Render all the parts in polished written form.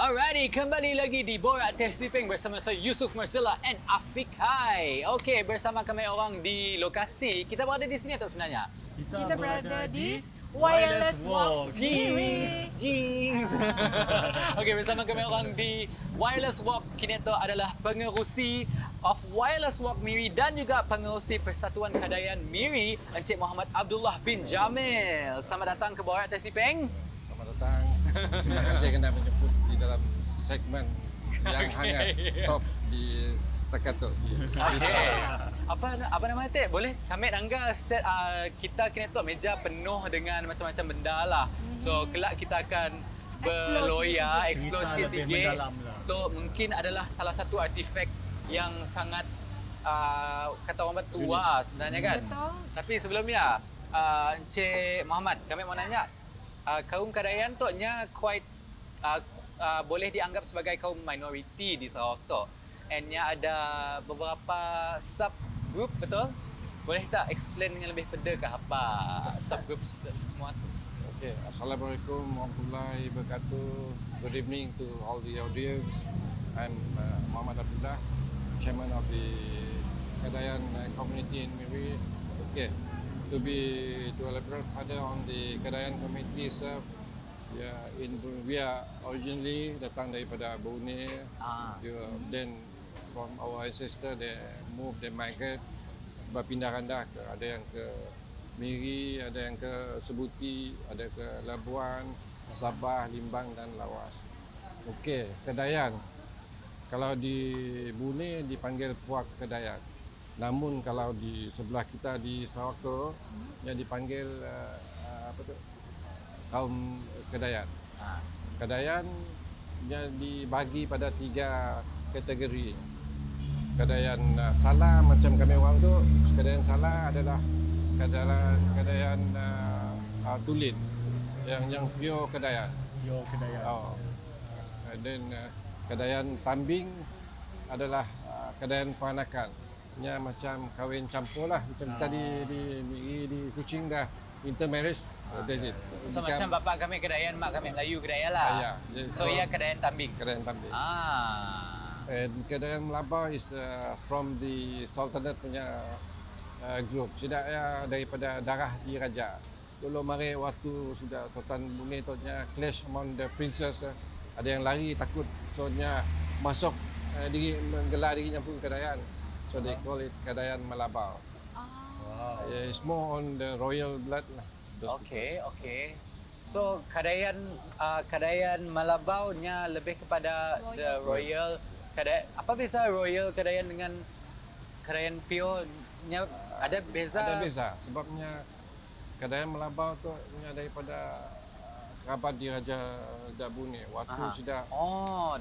Alrighty, kembali lagi di Borak Tesiping bersama saya Yusuf Marzilla and Afiq Hai. Okey, bersama kami orang di lokasi. Kita berada di sini atau sebenarnya? Kita berada di Wireless Walk Miri. Jinx. Okey, bersama kami orang di Wireless Walk. Kini itu adalah pengerusi of Wireless Walk Miri dan juga pengerusi Persatuan Kadayan Miri, Encik Muhammad Abdullah bin Jamil. Selamat datang ke Borak Tesiping. Selamat datang. Terima kasih kerana menjemput di dalam segmen yang hangat top di Staccato. Okay. Apa nama Tek? Boleh kami tangga set kita kena tu meja penuh dengan macam-macam benda lah. So kelak kita akan berloya, explore sikit-sikit. So mungkin adalah salah satu artifak yang sangat kata orang tua sebenarnya kan. Betul. Tapi sebelumnya Encik Muhammad, kami mau nanya kaum Kadayan tu nya quite boleh dianggap sebagai kaum minoriti di Sarawak tu. And nya ada beberapa subgroup, betul? Boleh tak explain dengan lebih further ke apa subgroup semua tu? Okay. Assalamualaikum warahmatullahi wabarakatuh. Good evening to all the audience. I'm Muhammad Abdullah, chairman of the Kadayan community in Miri. Okay. To elaborate further on the Kadayan community itself, we are originally datang daripada Brunei. Then from our ancestor they migrate, berpindah randah ke, ada yang ke Miri, ada yang ke Sebuti, ada ke Labuan, Sabah, Limbang dan Lawas. Okey, Kadayan. Kalau di Brunei dipanggil Puak Kadayan. Namun kalau di sebelah kita di Sarawak tu yang dipanggil kaum Kadayan. Kadayan yang dibagi pada 3 kategori. Kadayan Salah macam kami orang tu, Kadayan Salah adalah Kadayan Tulit yang pure Kadayan. Pure Kadayan. Dan Kadayan Tambing adalah Kadayan peranakan. Nya macam kahwin campur lah, macam kita di Kuching dah intermarriage. That's it. So macam bapa kami Kadayan, mak kami Melayu Kadayan lah. So ia Kadayan Tambing. Kadayan Tambing. And Kadayan Melabau is from the Sultanate punya group. Tidak daripada darah diraja. Dulu mari waktu sudah Sultan Brunei tu nya clash among the princess, ada yang lari takut, so nya masuk menggelar dirinya pun Kadayan. So they call it Kadayan Melabau. It's more on the royal blood lah. Okay. So Kadayan Melabau nya lebih kepada the royal Kadayan. Apa beza royal Kadayan dengan Kadayan pure nya? Ada beza? Ada beza sebabnya Kadayan Melabau tu nya daripada kerabat diraja Brunei waktu sudah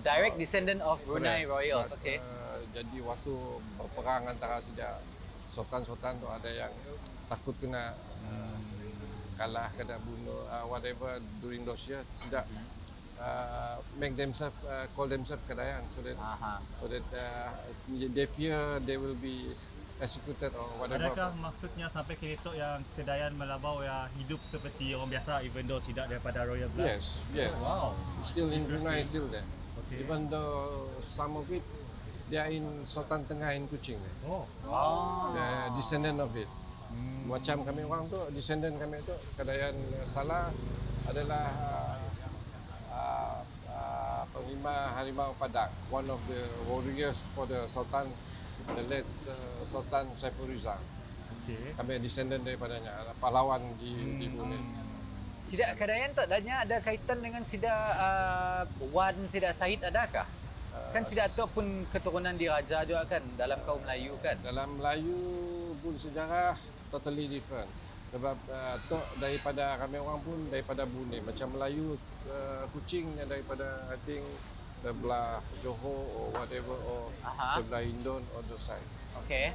direct descendant of Brunei royals. Okay. Jadi waktu berperang antara sudah sultan-sultan tu ada yang takut kena kalah, kena bunuh, whatever during those years, sudah make themselves call themselves Kadayan, so that they fear they will be executed or whatever. Adakah maksudnya sampai kini tu yang Kadayan Melabau ya hidup seperti orang biasa even though tidak daripada royal blood? Yes. Wow. Still in Brunei, still there. Okay. Even though some of it they are in Sultan Tengah in Kuching. The descendant of it. Macam kami orang tu, descendant kami tu Kadayan Salah adalah Panglima Harimau Padang, one of the warriors for the Sultan, the late Sultan Saiful Rizal. Okay. Kami descendant daripadanya, pahlawan di Brunei. Sida Kadayan tu adanya ada kaitan dengan Sida Wan Sida Said, adakah? Kan Sida tu pun keturunan diraja juga kan dalam kaum Melayu kan? Dalam Melayu pun sejarah totally different. Sebab tok daripada kami orang pun daripada Brunei. Macam Melayu Kuching daripada I think sebelah Johor or whatever or sebelah Indon or the side. Okay.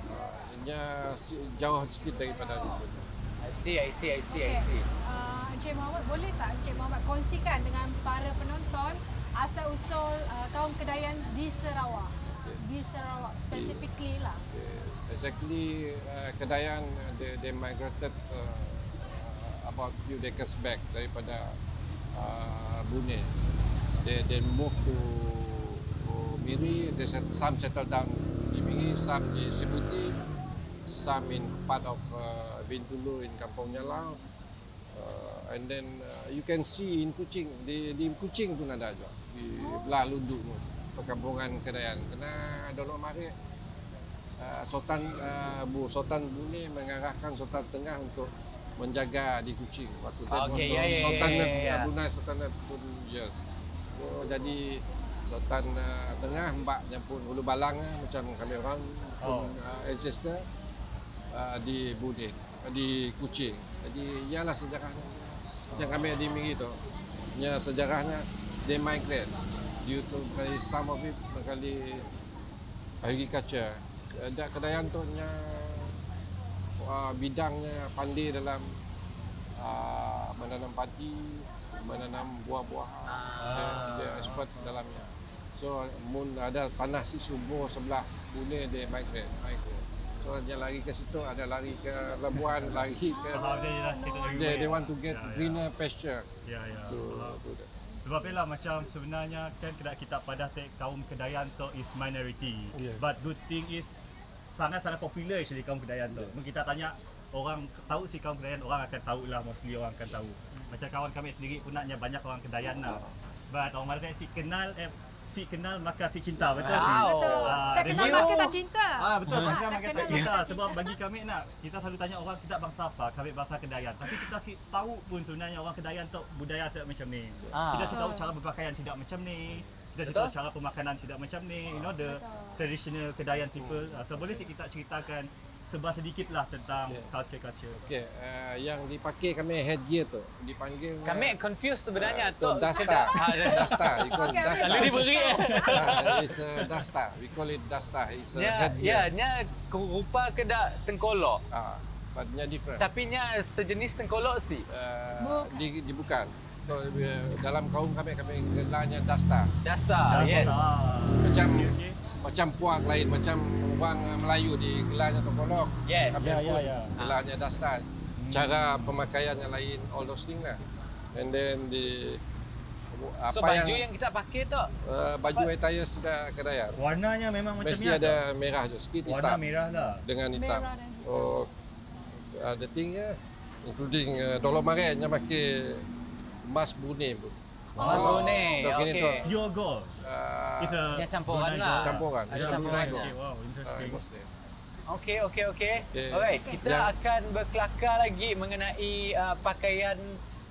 Nya jauh sikit daripada itu. I see. Encik Muhammad, boleh tak Encik Muhammad kongsikan dengan para penonton asal-usul kaum Kadayan di Sarawak? Di Sarawak specifically lah. Exactly, Kadayan they migrated about few decades back daripada Brunei. They move to Miri. Some settle down in Miri, some in Sibuti, some in part of Bintulu in Kampung Nyalau. And then you can see in Kuching, di Kuching pun ada juga, di belah Lundu tu, perkampungan Kedayan. Kena Donok Mari, Sultan Bune mengarahkan Sultan Tengah untuk menjaga di Kuching. Waktu Sultan pun yes. So, jadi Sultan Tengah mbaknya pun Hulu Balang macam kami orang pun ancestor di Budin, di Kuching. Jadi ialah sejarahnya. Macam kami di Miri tu, nya sejarahnya they migrate due to some of it kali agriculture. Kedayan tu nya bidangnya pandai dalam menanam padi, menanam buah-buahan. Dia expert dalamnya. So mun ada tanah si subur sebelah boleh dia migrate. So dia lari ke situ, ada lari ke Labuan, lari ke they want to get greener pasture. Ya. To that. Sebab itulah macam sebenarnya kan kita pada kaum Kedayan tu is minority. Yes. But good thing is sangat-sangat popular actually kaum Kedayan tu. Mungkin kita tanya orang tahu si kaum Kedayan, orang akan tahulah, mostly orang akan tahu. Macam kawan kami sendiri pun naknya banyak orang Kedayan lah. But orang Melayu si kenal maka si cinta, betul sih. Betul. Tak kenal maka tak cinta. Betul, maka tak cinta. Sebab bagi kami kita selalu tanya orang kita bangsa apa, kami bangsa Kedayan. Tapi kita si tahu pun sebenarnya orang Kedayan tu budaya tidak macam ni. Kita si tahu cara berpakaian tidak macam ni. Kita si tahu cara pemakanan tidak macam ni. You know the traditional Kedayan people. So boleh sih kita ceritakan sebar sedikit lah tentang culture. Okay, yang dipakai kami headgear tu dipanggil Kami confused sebenarnya tu. Dasta. Dasta. We call it Dasta. Lalu diberi. It's Dasta. We call it Dasta. It's a Ya, headgear. nya rupa kedak tengkolok. But nya different. Tapi nya sejenis tengkolok sih. Bukan. So, dalam kaum kami gelarnya Dasta. Dasta. Yes. Macam puak lain, macam orang Melayu di gelarnya Tengkolok. Yes. Kami pun gelarnya Dasta. Cara pemakaiannya lain, all those things lah. And then So baju yang kita pakai tu baju attire sudah Kedayan. Warnanya memang macam Mesti ni. ada merah je, sikit warna hitam. merah lah. Dengan hitam. Merah dan The thing including Dolok Maret yang pakai emas Brunei pun. Brunei. Okay. Pure gold. It's a Dia campuran Brunei lah. gold. Campuran. Ada It's a campuran. Brunei gold. Okay, wow, interesting. Okay. Okay. Alright, kita akan berkelakar lagi mengenai pakaian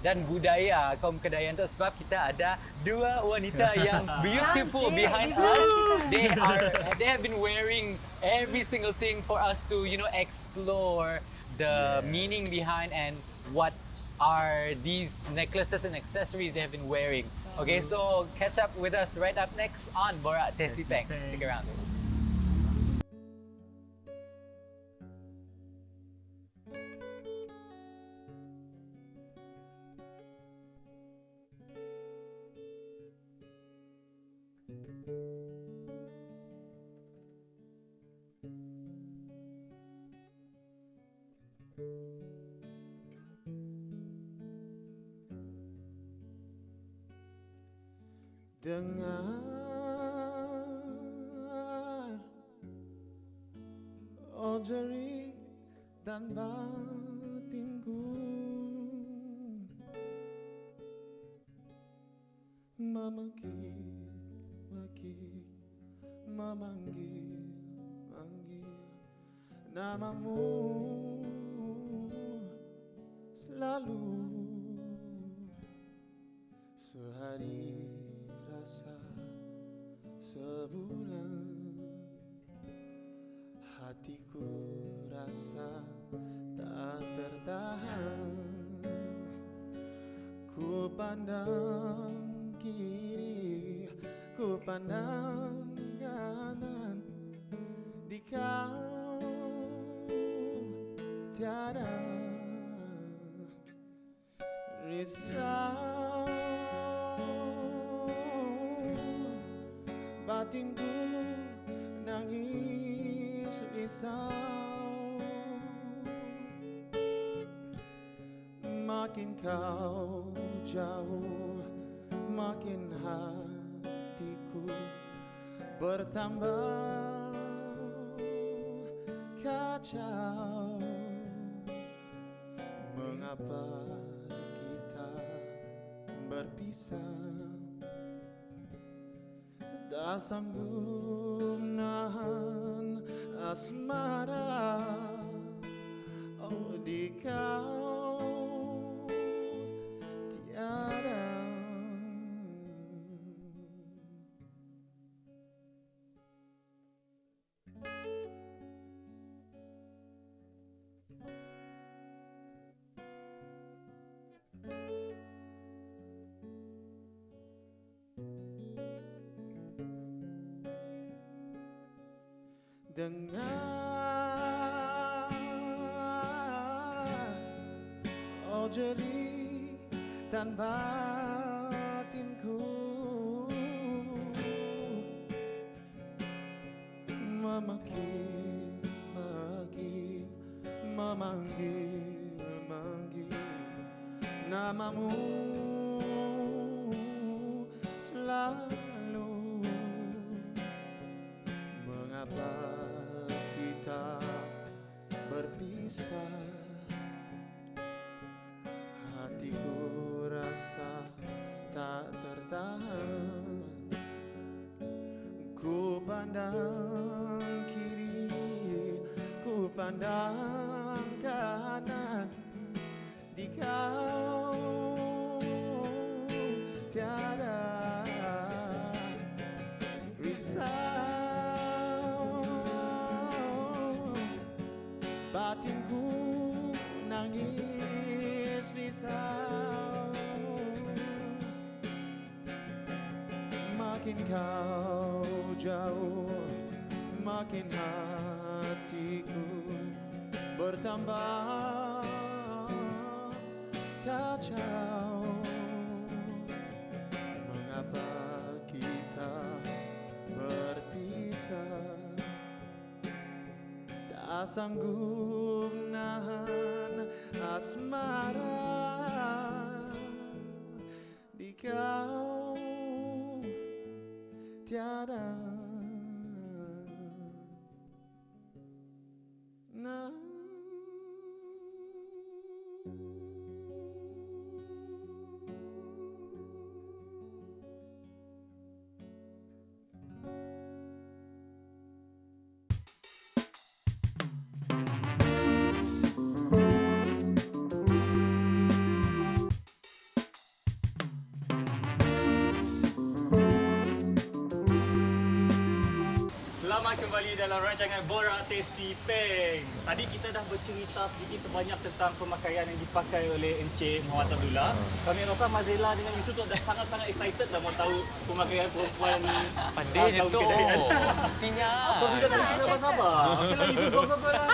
dan budaya kaum Kedayan tu sebab kita ada dua wanita yang beautiful Cantik, behind di us. belakang They have been wearing every single thing for us to explore the meaning behind and what are these necklaces and accessories they have been wearing. Okay, so catch up with us right up next on Borak Tesipeng. Stick around. Dengar oh jeri dan batinku memanggil namamu selalu sehari rasa sebulan hatiku rasa tak tertahan ku pandang kiri ku pandang kanan di kau tiada risau batinku nangis risau makin kau jauh makin hatiku bertambah kacau. Mengapa kita berpisah? Tak sanggup nahan asmara. Oh, di kau tiada. Dengar, oh jeri tan batinku memanggil, memanggil namamu selalu. Mengapa kita berpisah? Hatiku rasa tak tertahan. Ku pandang kiri, ku pandang kanan. Di kau tiada risau. Batinku nangis risau. Makin kau jauh, makin hatiku bertambah kacau. Mengapa kita berpisah? Tak sanggup nahan asmara. Di kau tiada. Nah. Selamat kembali dalam rancangan Borak Teh Si Peng. Tadi kita dah bercerita sedikit sebanyak tentang pemakaian yang dipakai oleh Encik Muhammad Abdullah. Kami rasa Mazela dengan Yusuf tu dah sangat-sangat excited dah mau tahu pemakaian perempuan Pandainya tahun tu. kedaian. Saktinya. Kau juga tadi sabar-sabar. Okey lah Yusuf, kau sabar lah.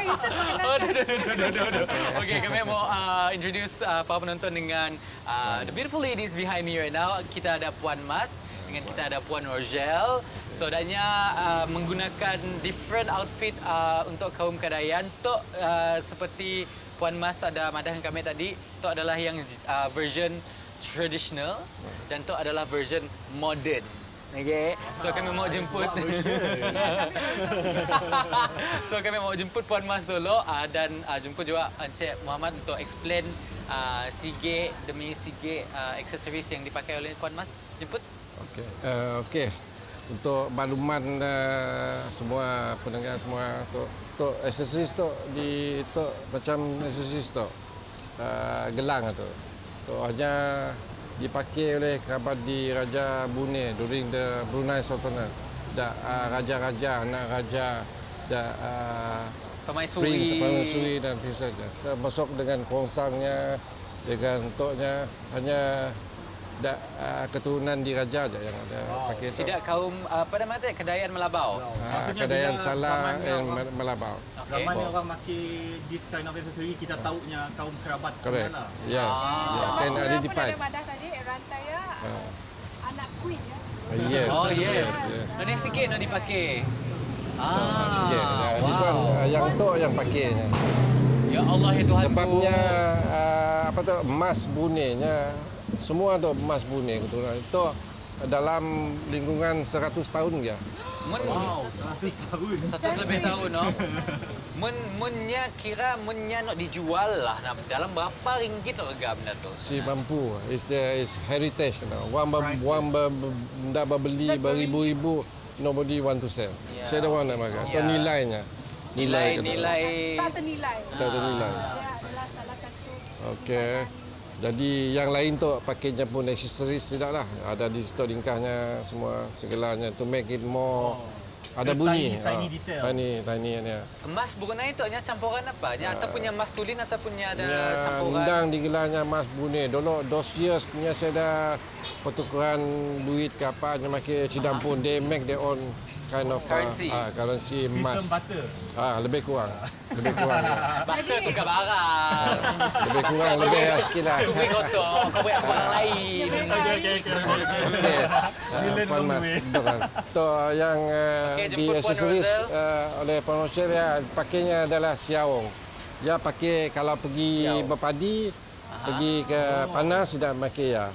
Yusuf Oh, perkenalkan. Okay, kami mau introduce para penonton dengan the beautiful ladies behind me right now. Kita ada Puan Mas, dengan kita ada Puan Rogel. Saudanya menggunakan different outfit untuk kaum Kedayan. Tok seperti Puan Mas ada madahkan kami tadi, Tok adalah yang version traditional dan Tok adalah version modern. Okay, so kami mau jemput. So kami mau jemput Puan Mas dulu dan jemput juga Encik Muhammad untuk explain sige demi sige aksesoris yang dipakai oleh Puan Mas. Jemput. Okey. Okey. Untuk makluman semua pendengar semua, untuk aksesoris tu di tu macam aksesoris tu gelang tu. Tu hanya dipakai oleh kerabat di Raja Brunei during the Brunei Sultanate. Da raja-raja, anak raja, da prince, permaisuri dan princess. Termasuk dengan kerongsangnya, dengan toknya, hanya keturunan diraja aja yang ada pakai tu. Tidak kaum apa nama tu Kedayan Melabau. Kedayan Salah dan Melabau. Zaman ni orang pakai this kind of accessory, kita tahunya kaum kerabat Correct. mana. Yes. Can identify. Apa madah tadi Rantaya anak queen ya. Yes. Oh yes. Yes. Ini sikit nak dipakai. Sikit. This one yang tu yang pakainya. Ya Allah ya Tuhan. Sebabnya apa tu emas Brunei-nya semua tu emas Brunei keturunan. Itu dalam lingkungan 100 tahun ya. Wow, 100 tahun. 100 lebih tahun, no? Munnya kira munnya nak dijual lah dalam berapa ringgit harga benda tu? Si mampu. Is heritage. Benda berbeli beribu-ribu, nobody want to sell. Yeah. Saya dah nak makan. Itu Yeah. nilainya. Nilai Tak ternilai. Tak ternilai. Dia adalah salah satu Okey. Jadi yang lain tu pakainya pun aksesoris tidaklah. Ada di situ ringkasnya semua segalanya to make it more ada bunyi. Tiny detail. Tiny ni. Emas Brunei tu hanya campuran apa? Ataupun yang emas tulin ataupun ada Ya, campuran? undang digelarnya emas Brunei. Dulu those years nya saya ada pertukaran duit ke apa nya makin sidang pun they make their own kind of Currency. currency emas. Sistem butter. Lebih kurang. Lebih kurang. Bakal tukar barang. Lebih kurang lebih sikit lah. Kau buat kotor, kau buat barang lain. Okey. Okey. Learn Puan along the Mas. way. Betul. Tu yang Okey, di jemput Puan aksesoris Rosel. oleh Puan Rosel ya pakainya adalah siawong. Dia pakai kalau pergi Siau. berpadi, pergi ke panas tidak pakai ya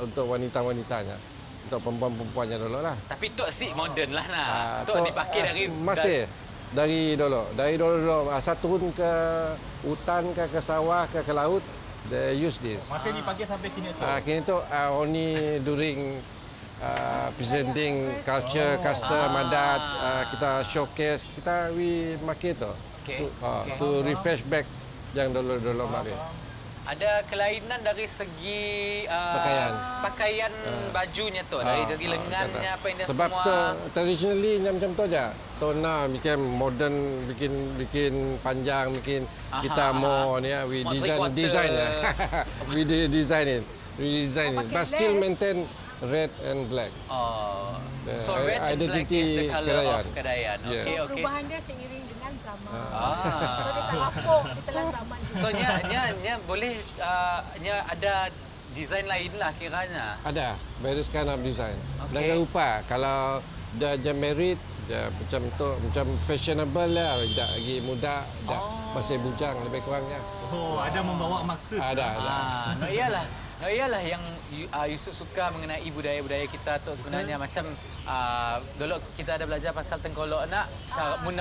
untuk wanita-wanitanya. Untuk perempuan-perempuannya dulu lah. Tapi tok sik moden lah nah. Tu, Tok dipakai dari masih dari dulu asal turun ke hutan ke sawah ke laut they use this. Masih dipakai sampai kini tu. Kini tu only during presenting culture, custom, adat, kita showcase, kita we make tu. Okay. To refresh back yang dulu mari. Ada kelainan dari segi pakaian bajunya tu, dari lengannya apa yang dia Sebab semua. tu traditionally macam tu aja. Tona bikin modern, bikin panjang, bikin kita mau ni we Mau design three-quarter. ya. We design it. But still less. maintain red and black. Oh. The So red and black identity is the colour Kedayan. of Kedayan. Yeah. Okay. perubahan dia seiring dengan zaman. Ah. So dia tak lapuk di telan zaman juga. So nya boleh nya ada design lain lah kiranya. Ada various kind of design. Okay. Dengan rupa kalau dah merit dia macam tu macam fashionable lah, tidak lagi muda, dah masih bujang lebih kurangnya. Oh, ada membawa maksud. Ada. Iyalah yang Yusuf suka mengenai budaya-budaya kita tu sebenarnya macam dulu kita ada belajar pasal tengkolok nak cara mun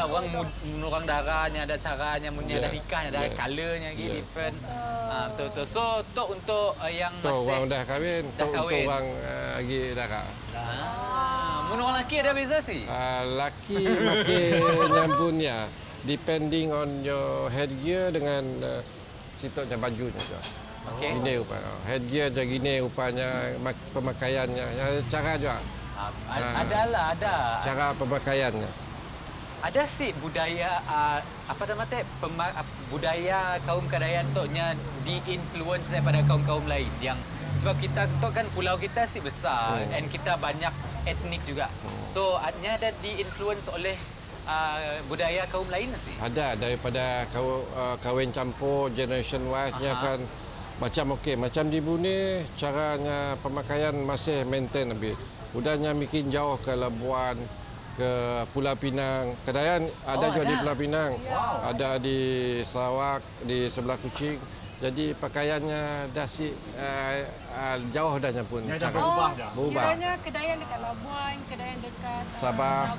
orang darahnya ada caranya munnya ada nikahnya ada colornya different. Betul. So tu untuk yang Tu masih orang dah kahwin, tu untuk kahwin. orang lagi darah. mun orang lelaki ada beza sih. Laki makin pun ya, depending on your headgear dengan situnya bajunya juga. Okey. Gini rupanya. Headgear je gini rupanya, pemakaiannya, cara juga. Ada. Cara pemakaiannya. Ada sih budaya apa nama teh budaya kaum Kedayan tu nya di-influence daripada kaum-kaum lain yang sebab kita tu kan pulau kita sih besar and kita banyak etnik juga. So nya ada di-influence oleh budaya kaum lain sih. Ada daripada kahwin campur generation wise-nya kan macam macam di Brunei caranya pemakaian masih maintain lebih. Udahnya bikin jauh ke Labuan, ke Pulau Pinang. Kedayan ada juga di Pulau Pinang. Ada di Sarawak, di sebelah Kuching. Jadi pakaiannya dah jauh dahnya pun. Dia dah berubah dah. Berubah. Kiranya Kedayan dekat Labuan, Kedayan dekat Sabah.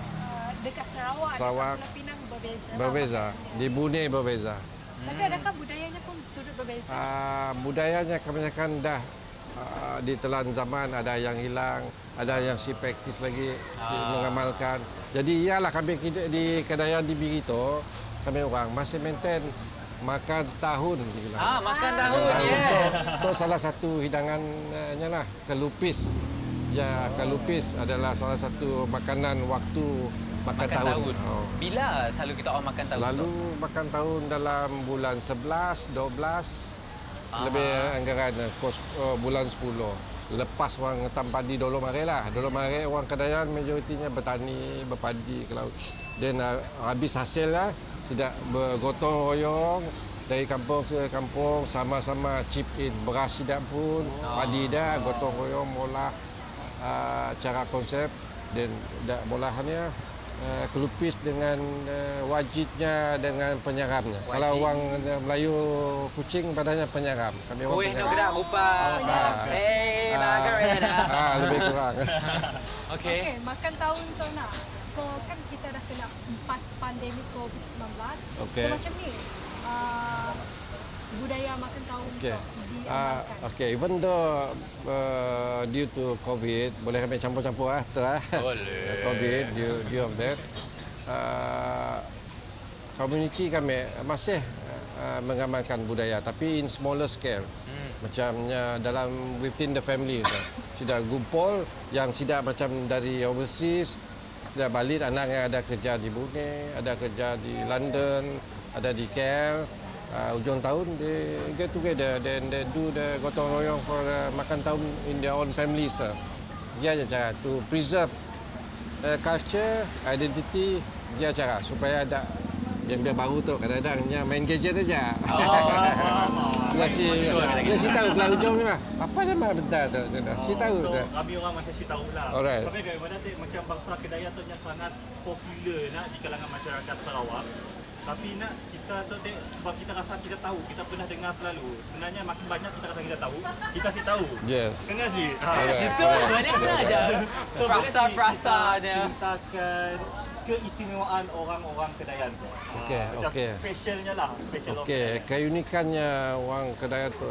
dekat Sarawak, Sarawak. dekat Pulau Pinang berbeza. Berbeza. Di Brunei berbeza. Tapi adakah budayanya pun turut berbeza? Budayanya kebanyakan dah ditelan zaman, ada yang hilang, ada yang si praktis lagi, si mengamalkan. Jadi iyalah kami di Kedayan di Bigito, kami orang masih maintain makan tahun. Makan tahun yes. Itu salah satu hidangannya lah, kelupis. Ya, kelupis adalah salah satu makanan waktu makan tahun. Bila selalu kita orang makan tahun? Selalu makan tahun dalam bulan 11, 12, lebih anggaran bulan 10. Lepas orang ngetam padi dulu mari lah. Dulu mari orang Kedayan majoritinya bertani, berpadi ke laut. Dan habis hasil lah, sudah bergotong royong dari kampung ke kampung sama-sama chip in. Beras tidak pun, padi dah, gotong royong, molah cara konsep dan dah molahannya kelupis dengan wajitnya dengan penyeramnya. Wajit. Kalau orang Melayu kucing padanya penyeram. Kami orang Kuih penyeram. gerak rupa. Nak kerana. Lebih kurang. Okey. Okey, makan tahun tu nak. So kan kita dah kena pas pandemik COVID-19. Okey. So macam ni budaya makan tahun Okay. tu diamalkan. Okay, even though due to COVID, boleh kami campur-campur Boleh. COVID due of that, community kami masih mengamalkan budaya, tapi in smaller scale. Macamnya dalam within the family. Sudah gumpul yang tidak macam dari overseas, sudah balik anak yang ada kerja di Brunei, ada kerja di London, ada di KL. Ujung tahun they get together, then they do the gotong royong for makan tahun in their own families. Dia aja cara to preserve culture, identity, dia cara supaya ada yang dia baru tu kadang-kadang main gadget aja. Dia si tahu kalau ujung ni mah apa nama bentar tu. Si tahu So, tu. kami orang masih si tahu lah. Alright. Sampai bagaimana macam bangsa Kedayan tu sangat popular nak di kalangan masyarakat Sarawak. Tapi nak kita tu sebab kita rasa kita tahu, kita pernah dengar selalu. Sebenarnya makin banyak kita rasa kita tahu, kita si tahu. Yes. Kena sih. Alright. Itu banyak aja. Frasa-frasanya. Cintakan keistimewaan orang-orang Kedayan tu. Okey, macam okey. specialnya lah, special of Okey, Kedayan. keunikannya orang Kedayan tu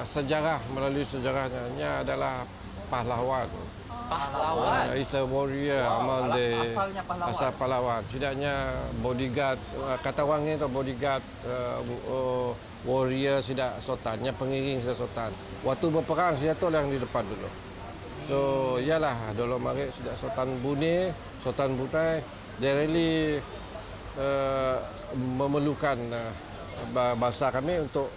sejarah, melalui sejarahnya adalah pahlawan. Pahlawan. Is a warrior among the asalnya pahlawan. asal pahlawan. Tidaknya bodyguard, kata orang itu bodyguard, warrior sudah sultannya, pengiring sudah sultan. Waktu berperang sudah tu yang di depan dulu. So, iyalah dulu mari sudah Sultan Brunei, they really memerlukan bangsa kami untuk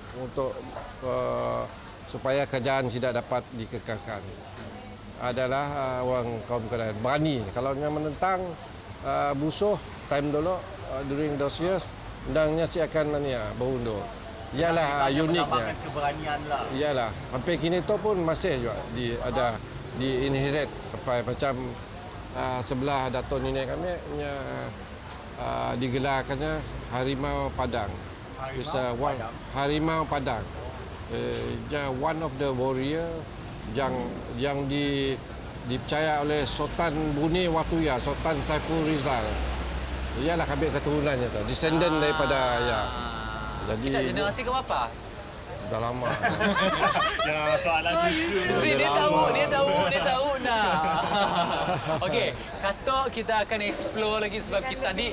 supaya kerajaan tidak dapat dikekalkan. Adalah orang kaum Kedayan berani. Kalau yang menentang musuh time dulu during those years, undangnya si akan berundur. Ialah uniknya. Menambahkan keberanian lah. Iyalah sampai kini tu pun masih juga ada di inherit sampai macam sebelah datuk nenek kami digelarkannya Harimau Padang. Harimau Padang. One of the warrior yang dipercaya oleh Sultan Brunei waktu Sultan Saiful Rizal. Iyalah kami keturunannya tu, descendant daripada Jadi Kita generasi ke berapa? dah lama. Ya, soalan bisu. Dia tahu nak. Okey, kata kita akan explore lagi sebab kita tadi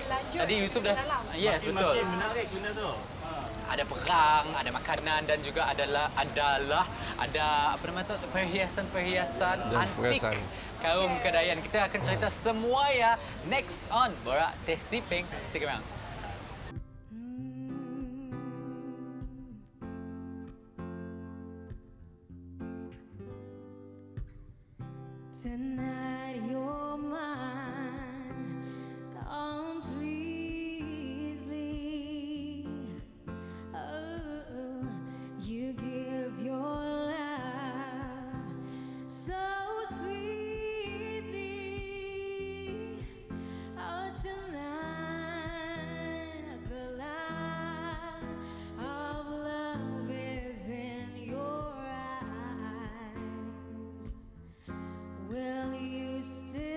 Yusuf dah. Yes, betul. Makin menarik benda tu. Ada perang, ada makanan dan juga ada apa nama tu, perhiasan Dan antik perhiasan. kaum Kedayan. Kita akan cerita semua ya next on Borak Teh Siping. Stick around. Tonight you're mine completely. Oh, you give your love so sweetly. Oh, tonight the light of love is in your eyes. Will you still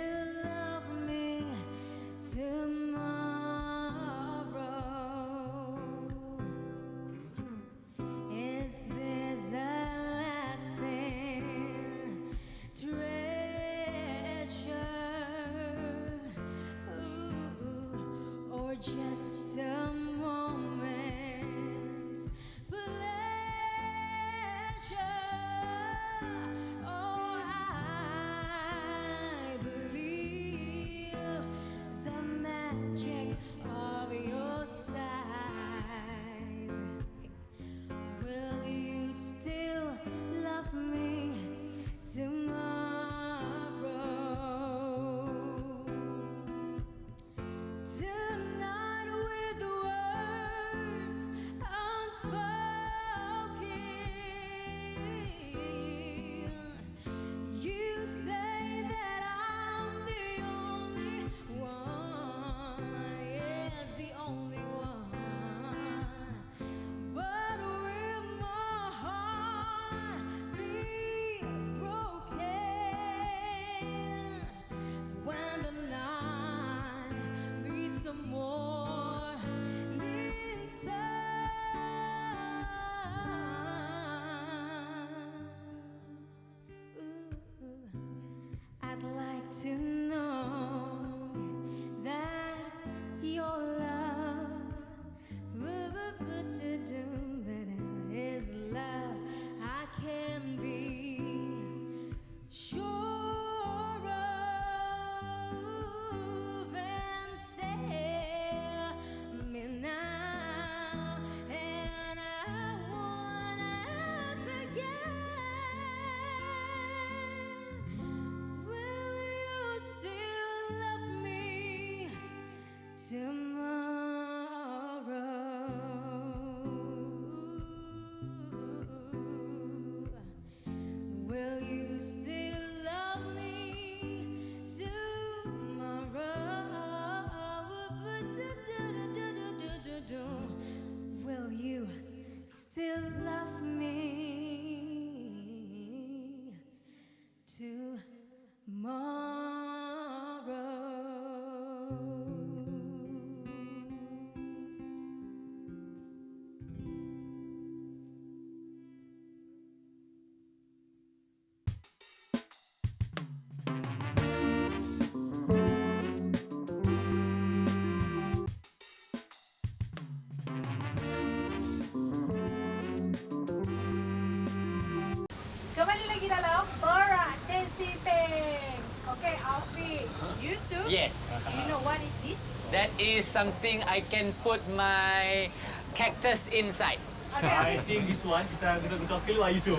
Okay, Alfi, Yusuf. Yes. You know what is this? That is something I can put my cactus inside. Okay, I think this one kita gusau-gusau keluar Yusuf.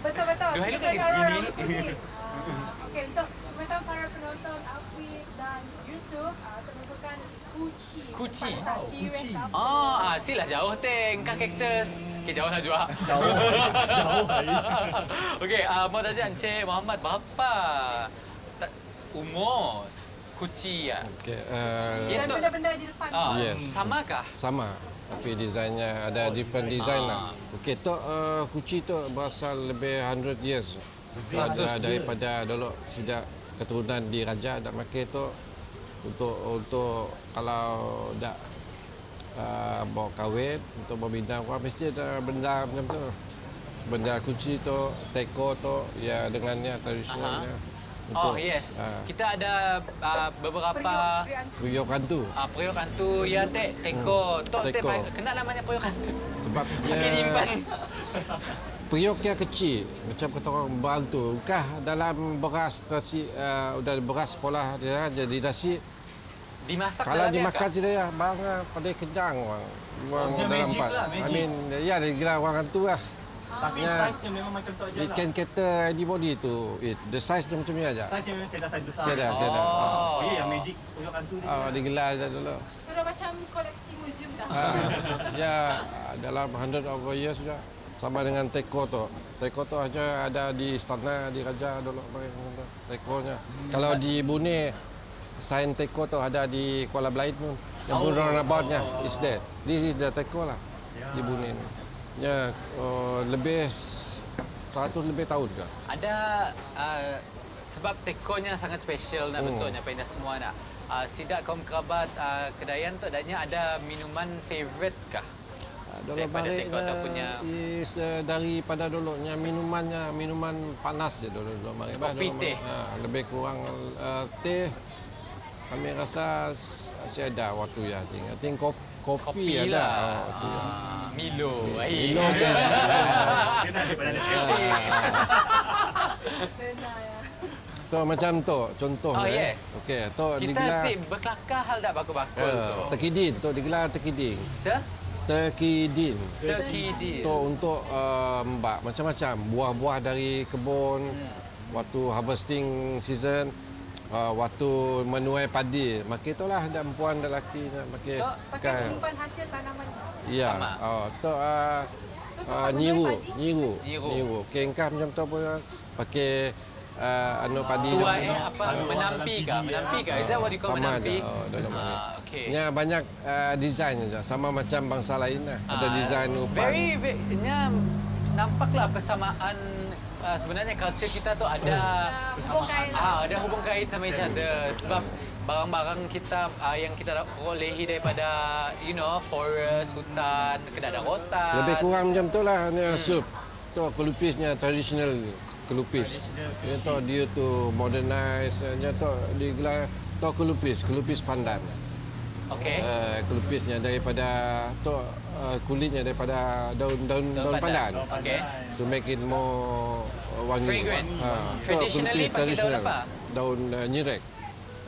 betul. Do I look Kita like a ada genie? orang kuning. Okey, untuk memberitahu para penonton Alfi dan Yusuf, terbentukkan Kuci. Kuci? Tak serius ke apa. Oh, silah jauh teng, kah cactus. Okay, jauh lah juga. Jauh hari. Okey, mau tanya Encik Muhammad berapa umur kuci ya? Okay, Ya, Dan tu- benda-benda di depan. Yes. Samakah? sama. Tapi desainnya ada different design lah. Okey, tu kuci tu berasal lebih 100 years. Ada daripada dulu sejak keturunan di raja dak makan tu untuk kalau dak bawa kahwin untuk membina orang mesti ada benda macam tu. Benda kuci tu, teko tu ya dengannya tradisionalnya. Oh, yes. Kita ada beberapa Periukan tu periokan tu ya teko. Tok teh Teko. kena namanya periokan tu. sebab Pakai nyimpan. periuknya kecil macam kata orang bal tu kah dalam beras nasi udah beras sekolah dia jadi nasi Dimasak kalau dalamnya dimakan kah? dia bang pada kenyang bang Dia dalam magic empat lah, magic. I mean ya dia gila orang tu lah Tapi Ya. size-nya memang macam tu aja it lah. can cater anybody tu the size macam ni aja Size-nya memang saya dah size besar. saya dah Oh, ya yang magic puyokan tu dia. dia gelar je dulu Sudah macam koleksi museum dah. ya dalam 100 over years sudah sama dengan teko tu aja ada di istana di raja dulu tekonya kalau di Brunei sign teko tu ada di Kuala Belait tu yang roundaboutnya is there this is the teko lah di Brunei ni ya lebih 100 lebih tahun ke Ada sebab tekonya sangat special nak bentuknya pindah semua nak. Sidak kaum kerabat Kedayan tu adanya ada minuman favorite kah? Dulu Daripada teko ataupun is daripada dulunya minuman panas je dulu mari Kopi, teh. lebih kurang teh kami rasa masih ada waktu ya I think kopi ada lah. tu ya. Milo. Milo saya ada. Kena daripada Benar ya. Tu macam tu contoh Oh, yes. okey tu Kita digelar si berkelakar hal tak bakul-bakul tu. tekidin tu digelar tekidin Turkey tu untuk mbak macam-macam buah-buah dari kebun waktu harvesting season waktu menuai padi makin itulah ada perempuan dan lelaki nak makin Tok, pakai simpan hasil tanaman. ya Sama. tu tempat nyiru menuai padi? nyiru kengkah macam tu pun pakai anu padi Tua tu. apa menampi kah? Menampi kah? Is that what you call Sama menampi? aja, dalam ni. Okey. Ya banyak design je sama macam bangsa lain lah. Ada design upan. Nya nampaklah persamaan sebenarnya culture kita tu ada Hubung kait. ada hubung kait sama each other sebab barang-barang kita yang kita perolehi daripada forest, hutan, kedai rotan. Lebih kurang macam tu lah ni sup. Tu kelupisnya traditional kelupis. Dia tu modernize nya tu digelar tu kelupis pandan. Okey. Kelupisnya daripada tu kulitnya daripada daun pandan. Okey. To make it more wangi. Fragrant. Tu Traditionally kelupis pakai daun apa? Daun nyirek.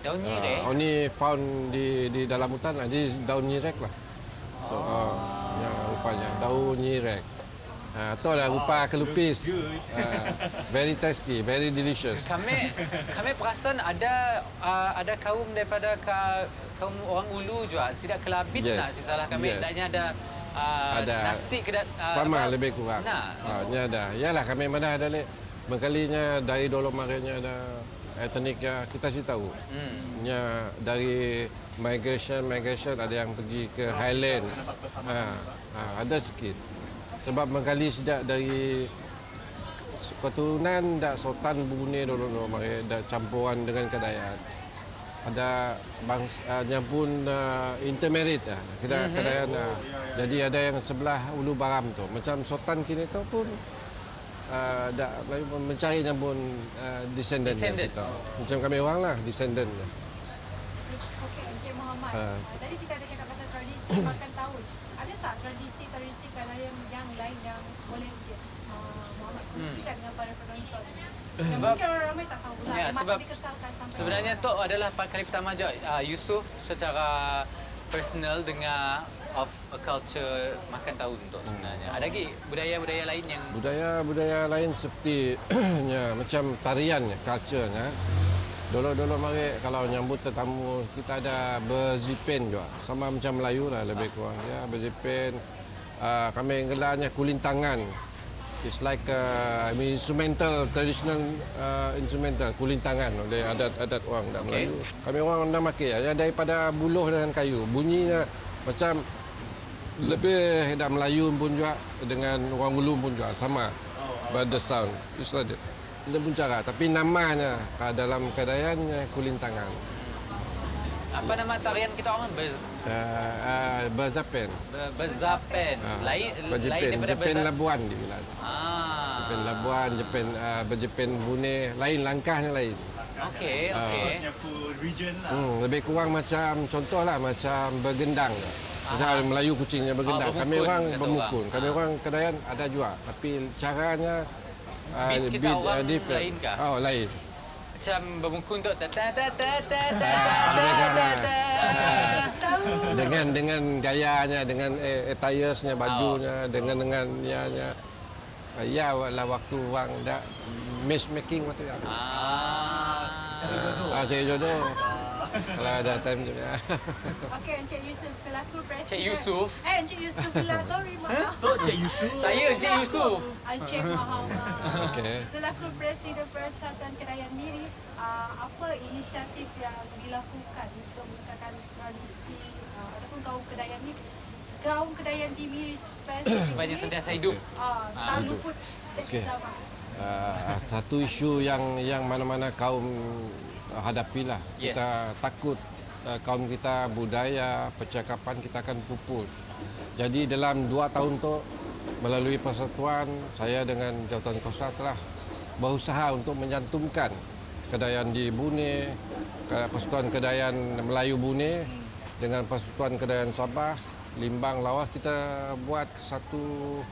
Daun nyirek. Only found di dalam hutan lah. This daun nyirek lah. Ya, rupanya daun nyirek. Tu lah rupa kelupis. Very tasty, very delicious. Kami perasan ada kaum daripada kaum orang Ulu juga. Sidak Kelabit Yes. nak si salah kami. Yes. Taknya ada Ada nasi kedat sama lebih kurang. Nah. Nya ada. Yalah kami mana ada lek. Mengkalinya dari dulu marinya ada etniknya kita sih tahu. Nya dari migration ada yang pergi ke Highland. Ada sikit. Sebab mengkali sejak dari keturunan dak Sultan Brunei dulu mari ada campuran dengan Kedayan. Ada bangsanya pun intermarried lah. Kedayan. Jadi ada yang sebelah Ulu Baram tu. Macam Sultan kini tu pun dak mencari yang pun descendant situ. Macam kami orang lah descendant. Okey, Encik Muhammad. Tadi kita ada cakap pasal tradisi makan tahun. Ada tak tradisi Kedayan yang lain yang boleh Muhammad kongsikan dengan para penonton? Mungkin orang ramai tak tahu lah. Ya, Masih sebab dikekalkan sampai sebenarnya Tok adalah kali pertama je Yusuf secara personal dengar of a culture makan tahun Tok sebenarnya. Ada lagi budaya-budaya lain yang Budaya-budaya lain seperti macam tarian, culture-nya. Dulu-dulu mari kalau nyambut tetamu kita ada berzipen juga. Sama macam Melayu lah lebih kurang. Ya, berzipen. Kami gelarnya kulintangan. It's like instrumental, traditional instrumental, kulintangan oleh adat-adat orang dak Melayu. Kami orang nak pakai ya daripada buluh dengan kayu. Bunyinya macam lebih dak Melayu pun juga dengan orang Ulu pun juga sama. But the sound, it's like that. Itu pun cara, tapi namanya dalam kedayannya kulintangan. apa nama tarian kita orang Berzapen. berzapen. Lain daripada Jepen Labuan dibilang. Jepen Labuan, berjepen Bune, lain langkahnya lain. Okey. Punya pun region lah. Lebih kurang macam contohlah macam bergendang. Macam Melayu kucingnya bergendang. bermukun, Kami orang kata bermukun. orang. Kami orang Kedayan ada juga, tapi caranya Beat kita orang different. lain kah? Oh, lain. Macam bermukun tu Dengan gayanya, dengan attires-nya, bajunya, dengan ianya. Ya, lah waktu orang dah matchmaking waktu ya. Cari jodoh. Kalau ada time tu ya. Okey, Encik Yusuf selaku presiden. Cik Yusuf. Encik Yusuf pula, sorry maaf. Tok Cik Yusuf. Saya Encik Yusuf. Encik Muhammad. Okey. Selaku presiden Persatuan Kedayan Miri, apa inisiatif yang dilakukan untuk meningkatkan tradisi ataupun kaum Kedayan ni? Kaum Kedayan di Miri spesifik Supaya sentiasa hidup. tak luput Okey. zaman. Satu isu yang mana-mana kaum hadapilah. Yes. Kita takut kaum kita budaya, percakapan kita akan pupus. Jadi dalam 2 tahun tu melalui persatuan saya dengan Jawatan Kuasa telah berusaha untuk menyantumkan Kedayan di Bune, Persatuan Kedayan Melayu Bune dengan Persatuan Kedayan Sabah, Limbang, Lawas kita buat satu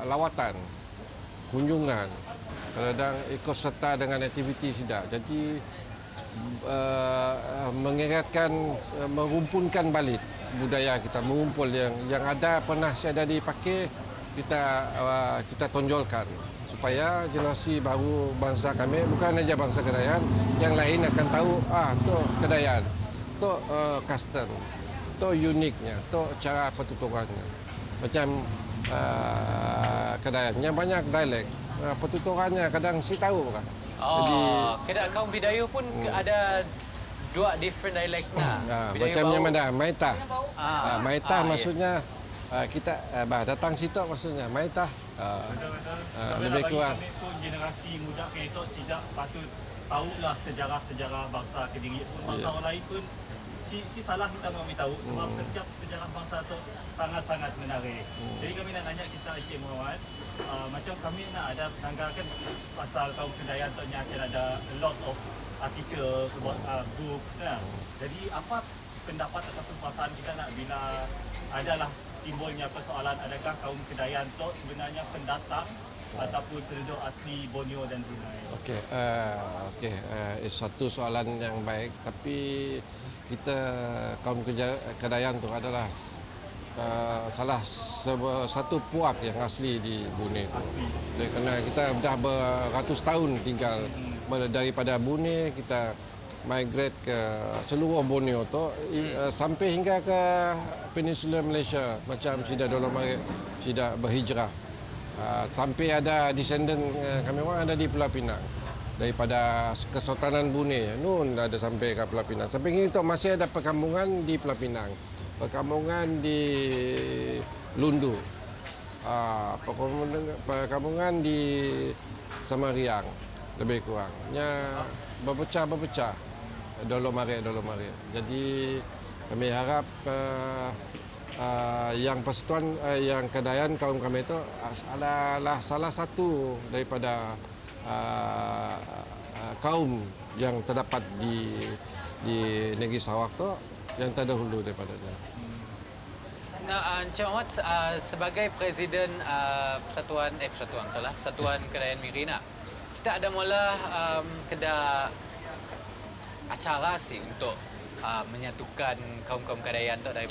lawatan, kunjungan, kadang ikut serta dengan aktiviti sidak. Jadi mengingatkan, merumpunkan balik budaya kita, mengumpul yang ada pernah ada dipakai kita tonjolkan supaya generasi baru bangsa kami, bukan saja bangsa Kedayan, yang lain akan tahu tu Kedayan, tu custom, tu uniknya, tu cara pertuturannya. Macam Kedayan yang banyak dialek, pertuturannya kadang si tahu kan. Kedak kaum Bidayuh pun ada 2 different dialect lah. Macamnya mana Maitah. Maitah ya. maksudnya kita datang situ maksudnya Maitah. Lebih Bagi kurang. kami pun generasi muda kayak Tok tidak patut tahulah sejarah-sejarah bangsa Kediri pun bangsa orang lain pun si salah kita memberitahu sebab setiap sejarah bangsa tu sangat-sangat menarik. Jadi kami nak tanya kita Encik Muhammad, macam kami nak ada tanggalkan pasal kaum Kedayan tu akan ada a lot of artikel sebab books kan. Jadi apa pendapat ataupun perasaan kita nak bila adalah timbulnya persoalan adakah kaum Kedayan tu sebenarnya pendatang ataupun penduduk asli Borneo dan Brunei? Okey, satu soalan yang baik, tapi kita kaum Kedayan tu adalah salah satu puak yang asli di Bune tu. Kerana kita dah beratus tahun tinggal daripada Bune, kita migrate ke seluruh Borneo tu sampai hingga ke Peninsula Malaysia, macam sida dulu mari sida berhijrah. Sampai ada descendant kami orang ada di Pulau Pinang. Daripada Kesultanan Bune nun ada sampai ke Pulau Pinang. Sampai ini tu masih ada perkampungan di Pulau Pinang. Perkampungan di Lundu. Perkampungan di Semeriang lebih kurangnya berpecah. Dolo mari. Jadi kami harap yang persatuan yang Kedayan kaum kami itu adalah salah satu daripada kaum yang terdapat di negeri Sarawak tu yang terdahulu daripadanya. Encik Muhammad sebagai Presiden Persatuan Kedaian Miri nak, kita ada mula kedah acara sih untuk menyatukan kaum-kaum kedaian tu dari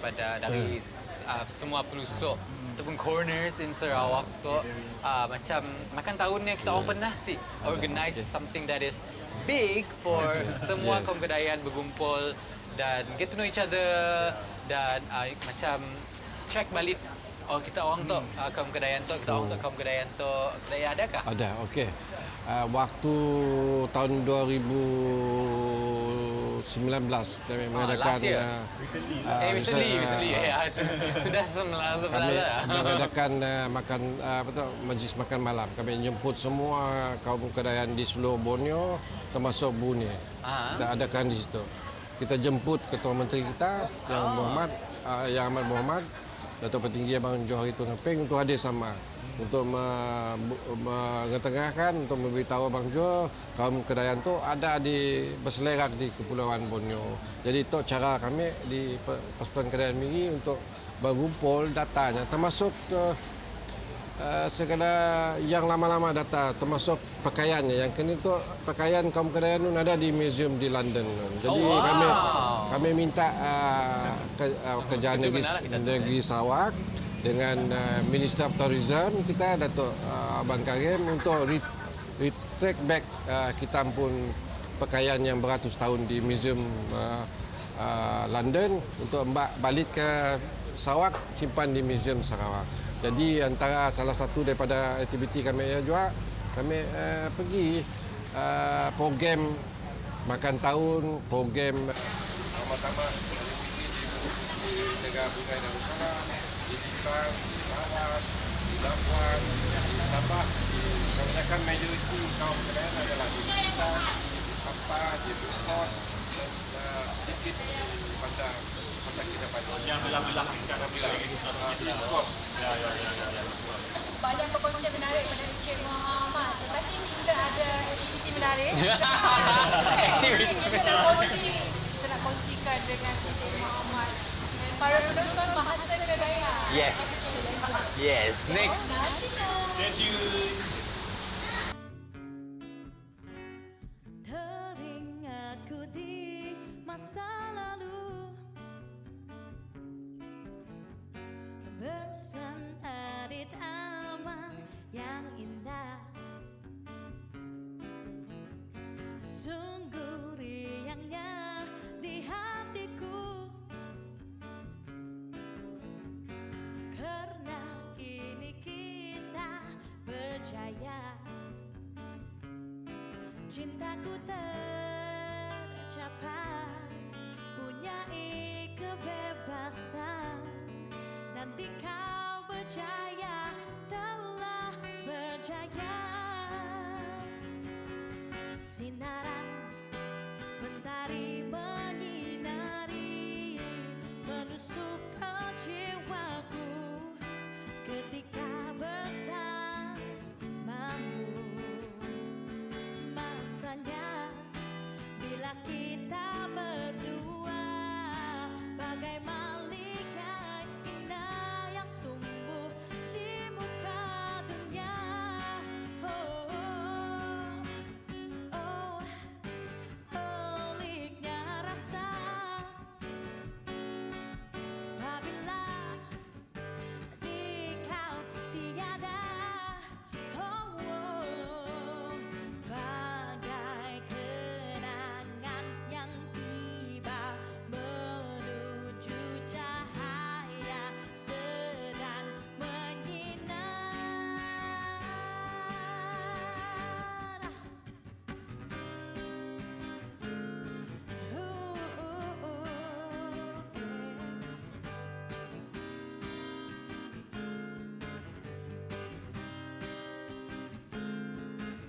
semua pelosok ataupun corners in Sarawak tu. Macam makan tahun ni kita orang pernah sih organize something that is big for semua kaum kedaian berkumpul dan get to know each other dan macam check balik kita orang tu kaum kedaian tu, kita orang tu kaum kedaian tu. Kedaian adakah? Ada, okey. Waktu tahun 2019 kami mengadakan last year. Recently. Sudah semalam kami mengadakan majlis makan malam. Kami jemput semua kaum kedaian di seluruh Borneo termasuk Brunei. Kita adakan di situ. Kita jemput Ketua Menteri kita Yang Amat Berhormat Datuk Petinggi Abang Johari Tun Haping untuk hadir sama untuk mengetengahkan, untuk memberitahu Abang Jo kaum kedaian tu ada berselerak di Kepulauan Borneo. Jadi itu cara kami di Persatuan Kedaian Miri untuk berkumpul datanya, termasuk segala yang lama-lama data, termasuk pakaiannya. Yang kini tu pakaian kaum kedaian tu ada di museum di London. Jadi kami minta Kerajaan Negeri Sarawak dengan Minister of Tourism kita, Datuk Abang Karim, untuk retake back kita pun pakaian yang beratus tahun di museum London untuk balik ke Sarawak, simpan di museum Sarawak. Jadi antara salah satu daripada aktiviti kami juga, kami pergi program makan tahun, program pertama-tama di negara Brunei Darussalam, di Kuching, di Lawas, di Labuan, di Sabah. Kebanyakan majoriti kaum kedaian adalah di Kuching, di Kapar, di Bukot dan sedikit di Pasar Kinabalu. Yang belah-belah East Coast. Banyak perkongsian menarik pada Encik Muhammad. Tetapi kita ada aktiviti menarik. Kita nak kongsikan dengan Encik Muhammad. Para penonton bahasa kedaian. Yes, next. Stay tuned. Teringatku di masa lalu bersama di taman yang indah, sungguh riangnya di hatiku karena kini kita berjaya. Cintaku tercapai, punyai kebebasan. Nanti kau berjaya, telah berjaya. Sinaran mentari menyinari, menusuk ke jiwaku ketika bersamamu. Masanya bila kita berdua bagai malaikat indah yang tumbuh di muka dunia. Oh, oh, oh, peliknya rasa apabila di kau tiada. Oh, oh, bagai kenangan yang tiba menuju cahaya sedang menyinar.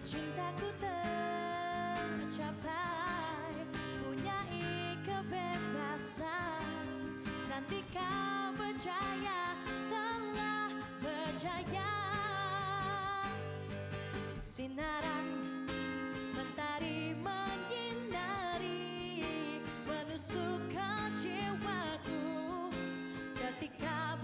Cintaku tercapai, punyai kebebasan. Nanti kau berjaya, telah berjaya. Sinaran mentari menyinari, menusuk ke jiwaku ketika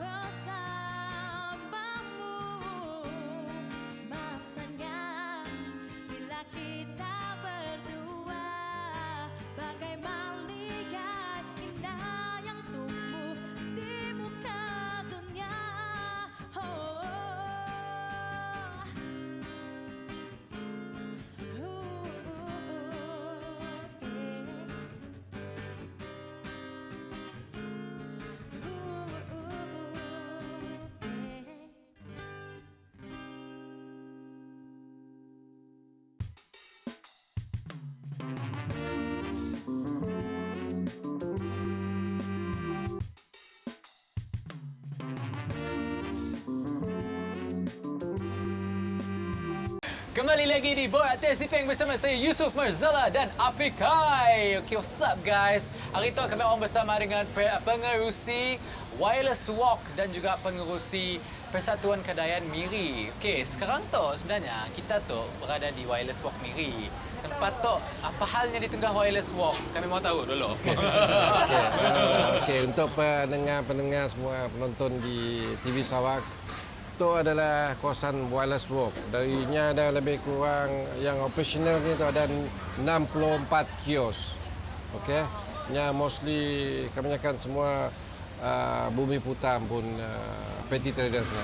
Kembali lagi di Borak Sipeng bersama saya Yusuf Marzala dan Afikai. Okay, what's up guys? Hari ini kami orang bersama dengan pengerusi Wireless Walk dan juga pengerusi Persatuan Kedaian Miri. Okey, sekarang tu sebenarnya kita tu berada di Wireless Walk Miri. Tempat tu apa halnya di tengah Wireless Walk? Kami mau tahu dulu. Okey, untuk pendengar-pendengar semua penonton di TV Sarawak, itu adalah kawasan Wireless Walk. Darinya ada lebih kurang yang operasional ni tu ada 64 kios. Okey. Yang mostly kebanyakan semua bumi putar pun petty traders ni.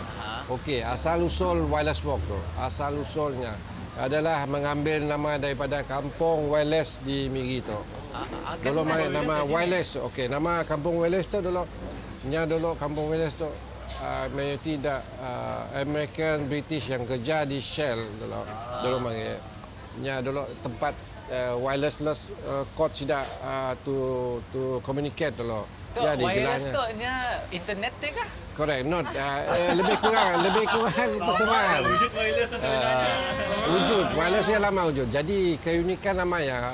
Okey, asal usul Wireless Walk tu, asal usulnya adalah mengambil nama daripada kampung Wireless di Miri tu. Dulu nama Wireless. Okey, nama kampung Wireless tu dulu kampung Wireless tu majoriti dah American British yang kerja di Shell dulu mari. Nya dulu tempat wireless code tidak to communicate dulu. Tu wireless tu nya internet dia kah? Correct, not lebih kurang persamaan. Wujud wireless sebenarnya. Wujud wirelessnya lama wujud. Jadi keunikan namanya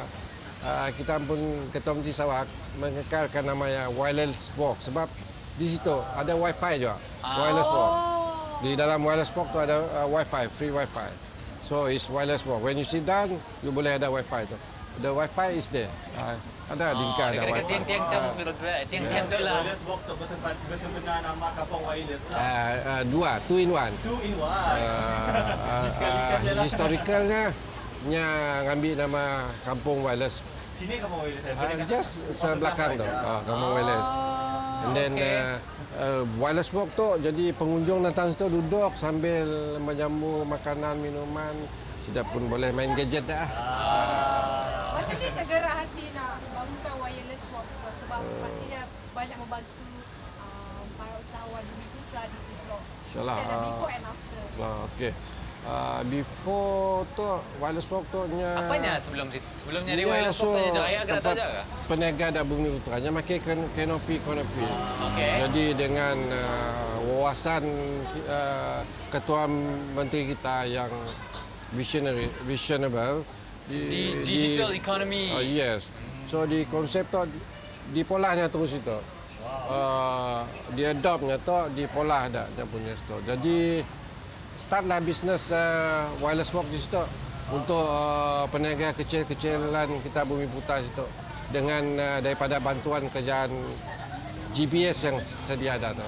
kita pun Ketua Menteri Sarawak mengekalkan namanya Wireless Walk sebab di situ ada wifi juga. Wireless Walk. Di dalam Wireless Walk tu ada wifi, free wifi. So it's Wireless Walk. When you sit down, you boleh ada wifi tu. The wifi is there. Ada lingkar ada wifi. Tiang-tiang tu lah. Wireless walk tu bersebenar nama kampung wireless lah. Dua, two in one. 2 in 1. Historicalnya nya ngambil nama kampung wireless. Sini kampung wireless. Just sebelakang tu, kampung wireless. And then Wireless Walk tu jadi pengunjung datang situ duduk sambil menjamu makanan, minuman. Sudah pun boleh main gadget dah. Macam ni segera hati nak bangunkan Wireless Walk tu sebab pastinya banyak membantu para usahawan Bumi Putra di Siblok. InsyaAllah. Ada before and after. Okey. Before tu Wireless Walk tu nya Apanya sebelumnya di Wireless Walk tu jaya ke tak jaga? Peniaga dah Bumi Putra nya makai kanopi. Okey. Jadi dengan wawasan Ketua Menteri kita yang visionable Di digital economy. Yes. So di konsep tu dipolahnya terus itu. Di adoptnya tu dipolah dah dia punya store. Jadi startlah bisnes Wireless Walk di situ untuk peniaga kecil-kecilan kita Bumi Putra situ dengan daripada bantuan kerjaan GPS yang sedia ada tu.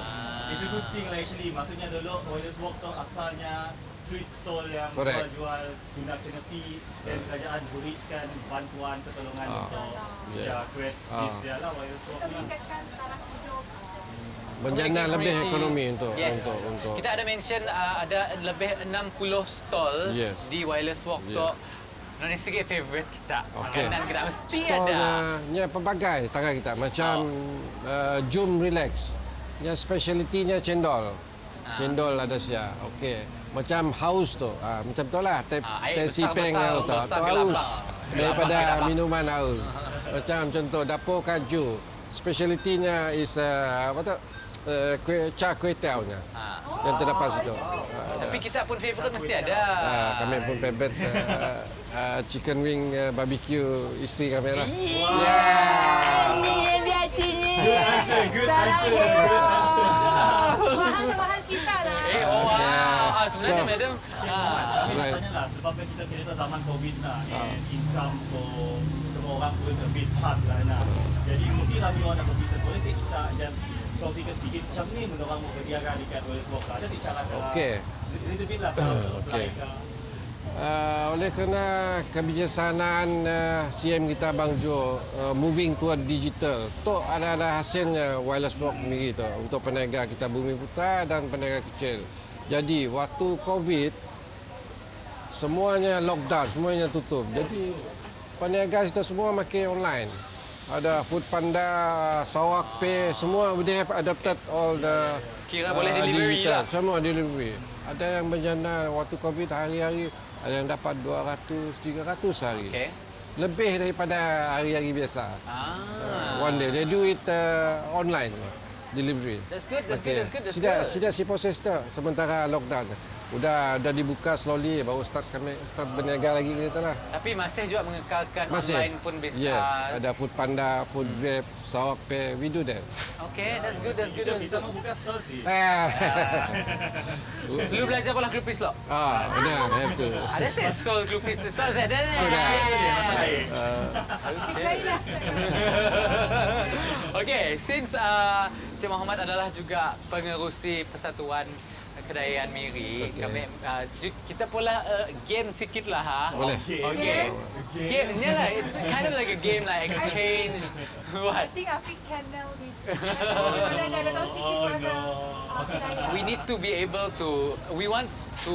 It's a good thing lah actually. Maksudnya dulu Wireless Walk tu asalnya street stall yang Correct. jual guna kenepi dan kerajaan berikan bantuan pertolongan untuk create this dia lah Wireless Walk Kita ni. meningkatkan taraf hidup. Menjana lebih ekonomi untuk Yes. untuk Kita ada mention ada lebih 60 stall Yes. di Wireless Walk tu. Ini sikit favorite kita. Okey. Makanan kita mesti ada. Stolnya pelbagai tara kita macam Jom Relax. Yang speciality-nya cendol. Cendol ada sia. Okey. Macam haus tu. Macam tu lah. air Teh sipeng besar-besar, haus. besar Tu gelap haus. lah. Daripada minuman haus. Macam contoh dapur kaju. Speciality-nya is apa tu? Kuih tiaunya. Yang terdapat situ. Tapi kita pun favorite mesti ada. Kami pun favorite chicken wing barbecue isteri kami lah. Good answer. Mahal-mahal kita lah. Wow. Sebenarnya So- madam. Kami nak Right. tanya lah sebab kan kita kira zaman COVID lah and income for semua orang pun a bit hard lah nak. Jadi mesti kami orang nak berbisnes. Boleh sih kita just kongsikan sedikit macam ni orang mau berniaga dekat Wireless Walk lah. Ada sih cara-cara. Okey. Little bit lah. Kalau Okey. apply ke. Oleh kerana kebijaksanaan CM kita Bang Jo moving toward digital, tu ada hasilnya Wireless Walk Miri tu untuk peniaga kita Bumi Putra dan peniaga kecil. Jadi waktu COVID semuanya lockdown, semuanya tutup. Jadi peniaga kita semua makin online. Ada Food Panda, Sarawak Pay, semua they have adopted all the Sekira boleh delivery digital. lah. Semua delivery. Ada yang berjana waktu COVID hari-hari ada yang dapat 200, 300 sehari. Okey. Lebih daripada hari-hari biasa. One day they do it online. delivery. That's good, that's good, that's good, that's Sida good. sida si proses tu sementara lockdown. Udah dibuka slowly baru start berniaga lagi kita lah. Tapi masih juga mengekalkan Masih. online pun bisnes. Yes, ada Food Panda, Food Grab, Sarawak Pay, we do that. Okay, that's good, that's good. That's Kita good. mau buka store sih. Perlu belajar pola kelupis lo. Benar, have to. Ada set stall kelupis stall saya ada. Baiklah. Okay, since Cik Muhammad adalah juga pengerusi Persatuan Kedaian Miri, Okay. kami kita pula game sikit lah ha. Boleh. Okay. Game ni lah, it's kind of like a game like exchange. I What? think Afiq can know this. Ada tahu sikit pasal kedaian. We need to be able to, we want to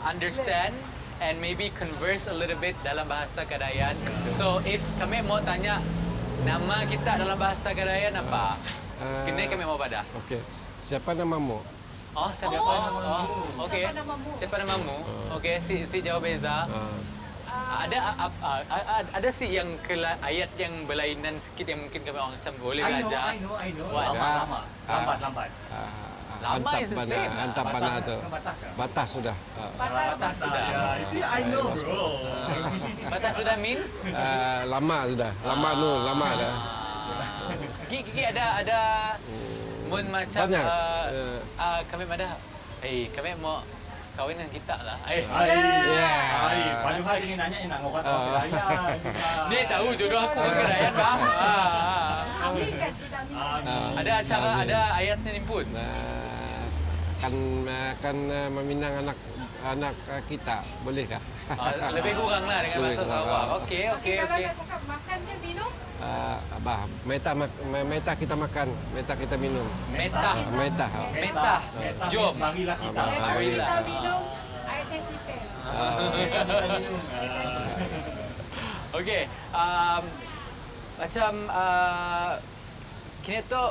understand and maybe converse a little bit dalam bahasa Kedayan. So if kami mau tanya nama kita dalam bahasa Kedayan apa? Kini kami mau pada. Okey. Siapa namamu? Oh, siapa? Oh, okay. Siapa namamu? Siapa namamu? Okay, si jawab Beza. Ada sih yang ayat yang berlainan sikit yang mungkin kami orang macam boleh belajar. I know. What? Lambat. Lama is the same. Antap panah tu. Batas sudah. Batas sudah. I know, bro. Batas sudah means? Lama sudah. Lama dah. Gigi ada mun macam Banyak. kami ada. Kami mau kahwin dengan kita lah. Paling hari ni nanya nak ngorang kedaian. Dia tahu jodoh aku dengan Kedayan bang. Amin kan tidak minum. Ada acara, ada ayatnya ni pun. Akan meminang anak kita, bolehkah? Lebih kurang lah dengan bahasa Sarawak. Okey. Kalau nak cakap makan ke minum, Abah, meta kita makan, meta kita minum. Meta. Meta. Jom. Marilah kita. kalau Marilah. kita minum, air tesi pen. Okey. Macam kini tu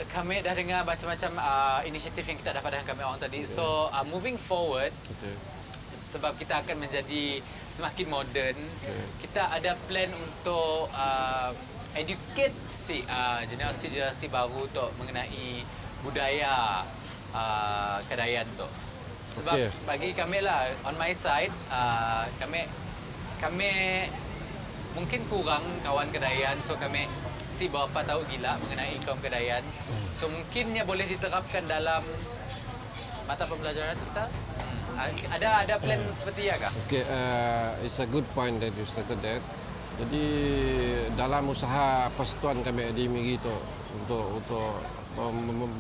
kami dah dengar macam-macam inisiatif yang kita dapat dengan kami orang tadi. So moving forward, sebab kita akan menjadi semakin moden, kita ada plan untuk educate si generasi baru tu mengenai budaya Kedayan tu. Sebab bagi kami lah, on my side, kami mungkin kurang kawan Kedayan, so kami si bapa tahu gila mengenai kaum Kedayan. So mungkinnya boleh diterapkan dalam mata pembelajaran kita. Ada plan seperti ya kah? Okay, it's a good point that you stated that. Jadi dalam usaha persatuan kami di Miri itu untuk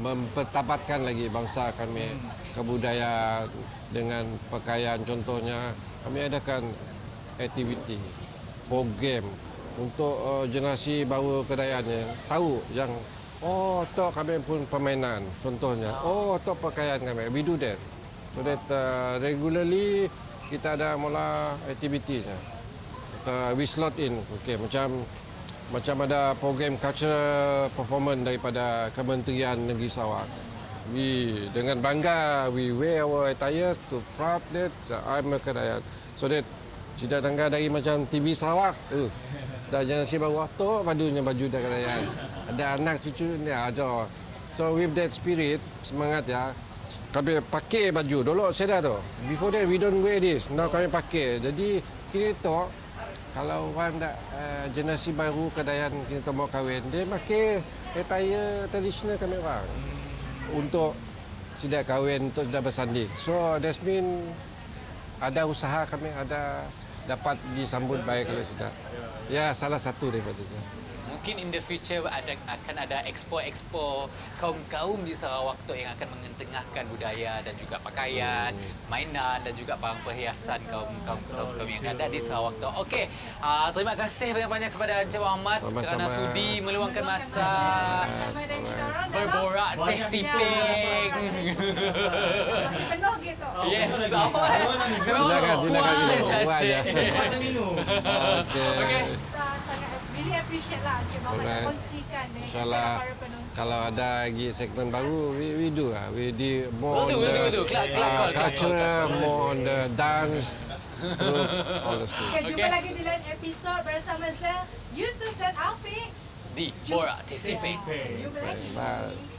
mempertabatkan lagi bangsa kami, kebudayaan dengan pakaian, contohnya kami adakan aktiviti, program untuk generasi baru Kedayan yang tahu yang tok kami pun permainan, contohnya tok pakaian kami, we do that. So that regularly kita ada mula aktivitinya. We slot in, okay, macam ada program cultural performance daripada Kementerian Negeri Sarawak. We dengan bangga we wear our attire to proud that I'm a Kedayan. So that tidak tangga dari macam TV Sarawak. Dah generasi baru tu bajunya baju dah Kedayan. Ada anak cucu ni ada. So with that spirit, semangat ya. Kami pakai baju. Dulu saya dah tu. Before that we don't wear this. Now kami pakai. Jadi kita kalau orang dah generasi baru Kedayan kita mau kahwin, dia pakai attire tradisional kami orang. Untuk sudah kahwin, untuk sudah bersanding. So that's mean ada usaha kami ada dapat disambut baik kalau sudah. Ya, salah satu daripada itu. Mungkin in the future akan ada expo kaum-kaum di Sarawak tu yang akan mengetengahkan budaya dan juga pakaian, mainan dan juga barang perhiasan kaum yang ada di Sarawak tu. Okey, terima kasih banyak-banyak kepada Encik Muhammad kerana sudi meluangkan masa sama dengan kita orang berborak teh siping. masih penuh gitu. Yes, Silakan puas minum. saja. Kita minum. Okay. Okey. Kita sangat really appreciate lah Encik Muhammad Alright. kongsikan dengan kita InsyaAllah para penonton. kalau ada lagi segmen baru, we do lah. We do more on We'll do. the Kelak. culture, more on the dance, group, all the stuff. Okay, jumpa lagi di lain episod bersama saya, Yusuf dan Afiq. Di di Bora TCP. Jumpa lagi. Bye.